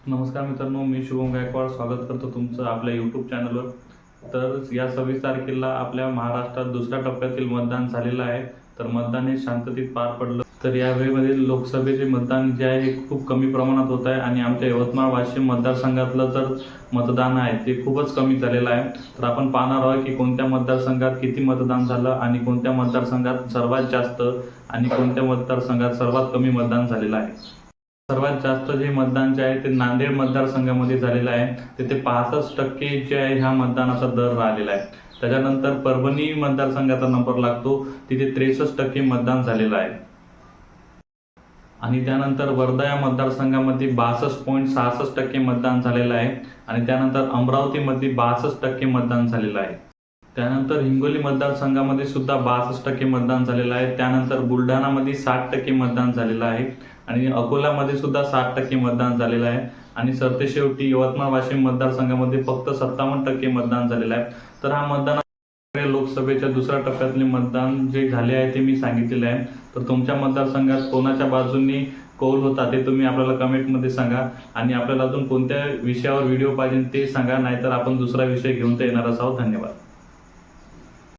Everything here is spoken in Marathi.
नमस्कार मित्रांनो, मी शुभम गायकवाड स्वागत करतो तुमचं आपल्या यूट्यूब चॅनलवर। तर या 26 तारखेला आपल्या महाराष्ट्रात दुसऱ्या टप्प्यातील मतदान झालेलं आहे। तर मतदान हे शांततेत पार पडलं। तर यावेळेमध्ये लोकसभेचे मतदान जे आहे हे खूप कमी प्रमाणात होत आहे आणि आमच्या यवतमाळ वाशिम मतदारसंघातलं तर मतदान आहे ते खूपच कमी झालेलं आहे। तर आपण पाहणार आहोत की कोणत्या मतदारसंघात किती मतदान झालं आणि कोणत्या मतदारसंघात सर्वात जास्त आणि कोणत्या मतदारसंघात सर्वात कमी मतदान झालेलं आहे। सर्वात जास्त जे मतदान जे आहे ते नांदेड मतदारसंघामध्ये झालेलं आहे। तिथे 65% जे आहे हा मतदानाचा दर राहिलेला आहे। त्याच्यानंतर परभणी मतदारसंघाचा नंबर लागतो, तिथे 63% मतदान झालेलं आहे। आणि त्यानंतर वर्धा या मतदारसंघामध्ये 62.66% मतदान झालेलं आहे आणि त्यानंतर अमरावतीमध्ये 62% मतदान झालेलं आहे। त्यानंतर हिंगोली मतदारसंघामध्ये सुद्धा 62% मतदान झालेलं आहे। त्यानंतर बुलढाणामध्ये 60% मतदान झालेलं आहे आणि अकोल्यामध्ये सुद्धा 60% मतदान झालेलं आहे आणि सरतेशेवटी यवतमाळ वाशिम मतदारसंघामध्ये फक्त 57% मतदान झालेलं आहे। तर हा मतदान लोकसभेच्या दुसऱ्या टप्प्यातले मतदान जे झाले आहे ते मी सांगितलेले आहे। तर तुमच्या मतदारसंघात कोणाच्या बाजूने कौल होता ते तुम्ही आपल्याला कमेंटमध्ये सांगा आणि आपल्याला अजून कोणत्या विषयावर व्हिडिओ पाहिजे ते सांगा, नाहीतर आपण दुसरा विषय घेऊन येणार आहोत। धन्यवाद।